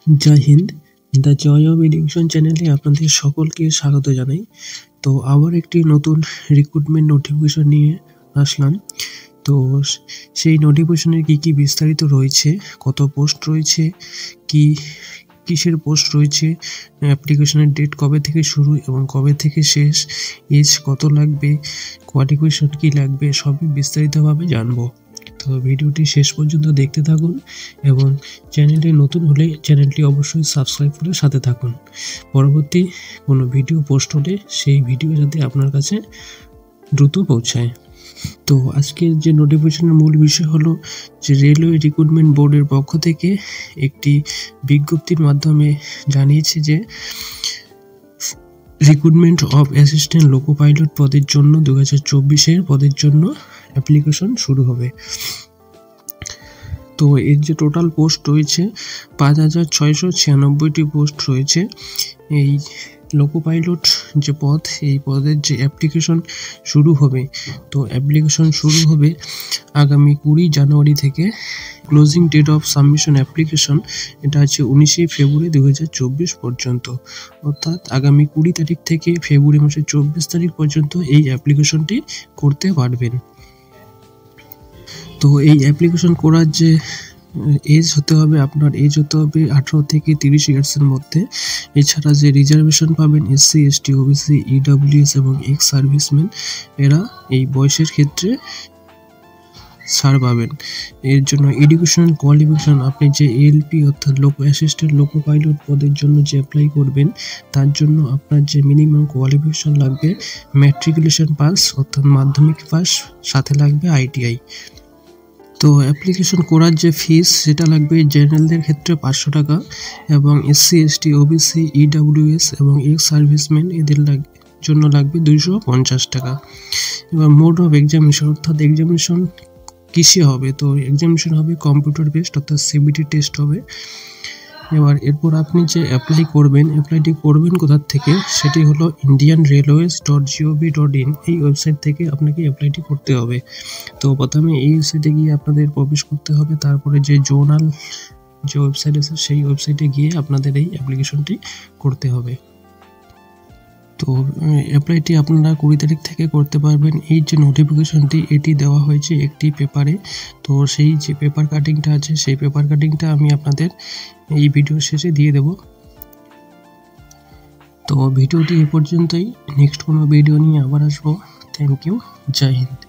Joy Hind. The joy of education চ্যানেলে আপনাদের সকলকে স্বাগত জানাই। তো আবার একটি নতুন রিক্রুটমেন্ট নোটিফিকেশন নিয়ে আসলাম। তো সেই নোটিফিকেশনের কি বিস্তারিত রয়েছে, কত পোস্ট রয়েছে, কিসের পোস্ট রয়েছে, অ্যাপ্লিকেশনের ডেট কবে থেকে শুরু এবং কবে থেকে শেষ, এজ কত লাগবে, কোয়ালিফিকেশন কি লাগবে, সবই বিস্তারিতভাবে জানবো। তো ভিডিওটি শেষ পর্যন্ত দেখতে থাকুন এবং চ্যানেলে নতুন হলে চ্যানেলটি অবশ্যই সাবস্ক্রাইব করে সাথে থাকুন। পরবর্তী কোনো ভিডিও পোস্ট হলে সেই ভিডিও যাতে আপনার কাছে দ্রুত পৌঁছায়। তো আজকের যে নোটিফিকেশনের মূল বিষয় হলো যে রেলওয়ে রিক্রুটমেন্ট বোর্ডের পক্ষ থেকে একটি বিজ্ঞপ্তির মাধ্যমে জানিয়েছে যে recruitment of assistant loco pilot পদের জন্য 2024-এর পদের জন্য অ্যাপ্লিকেশন শুরু হবে। তো এর যে টোটাল পোস্ট রয়েছে 5696টি পোস্ট রয়েছে। এই লোকো পাইলট যে পদ, এই পদের যে অ্যাপ্লিকেশন শুরু হবে, তো অ্যাপ্লিকেশন শুরু হবে আগামী 20 জানুয়ারি থেকে। Closing date of submission application এটা আছে 19 ফেব্রুয়ারি 2024 পর্যন্ত, অর্থাৎ আগামী 20 তারিখ থেকে ফেব্রুয়ারি মাসের 24 তারিখ পর্যন্ত এই অ্যাপ্লিকেশনটি করতে পারবেন। তো এই অ্যাপ্লিকেশন করার যে এজ হতে হবে, আপনার এজ হতে হবে 18 থেকে 30 ইয়ার্সের মধ্যে। এছাড়া যে রিজার্ভেশন পাবেন SC, ST, OBC, EWS এবং এক্স সার্ভিসম্যান, এরা এই বয়সের ক্ষেত্রে ছাড় পাবেন। এর জন্য এডুকেশনাল কোয়ালিফিকেশন, আপনি যে ALP অর্থাৎ লোকো অ্যাসিস্ট্যান্ট লোকো পাইলট পদের জন্য যে অ্যাপ্লাই করবেন, তার জন্য আপনার যে মিনিমাম কোয়ালিফিকেশন লাগবে ম্যাট্রিকুলেশন পাস অর্থাৎ মাধ্যমিক পাস, সাথে লাগবে ITI। তো অ্যাপ্লিকেশন করার যে ফিস সেটা লাগবে জেনারেলদের ক্ষেত্রে 500 টাকা এবং SC, ST, OBC, EWS এবং এক্স সার্ভিসম্যান এদের জন্য লাগবে 250 টাকা। এবার মোড অফ এক্সামিনেশন, অর্থাৎ এক্সামিনেশন কিসে হবে, তো এক্সামিনেশন হবে কম্পিউটার বেসড অর্থাৎ CBT টেস্ট হবে। এবার এরপর আপনি যে অ্যাপ্লাইটি করবেন কোথার থেকে, সেটি হলো indianrailways.gov.in, এই ওয়েবসাইট থেকে আপনাকে অ্যাপ্লাইটি করতে হবে। তো প্রথমে এই ওয়েবসাইটে গিয়ে আপনাদের প্রবেশ করতে হবে, তারপরে যে জোনাল যে ওয়েবসাইট আছে সেই ওয়েবসাইটে গিয়ে আপনাদের এই অ্যাপ্লিকেশনটি করতে হবে। তো অ্যাপ্লাইটি আপনারা 20 তারিখ থেকে করতে পারবেন। এই যে নোটিফিকেশনটি এটি দেওয়া হয়েছে একটি পেপারে, তো সেই যে পেপার কাটিংটা আছে সেই পেপার কাটিংটা আমি আপনাদের এই ভিডিও শেষে দিয়ে দেব। তো ভিডিওটি এ পর্যন্তই, নেক্সট কোনো ভিডিও নিয়ে আবার আসবো। থ্যাংক ইউ, জয় হিন্দ।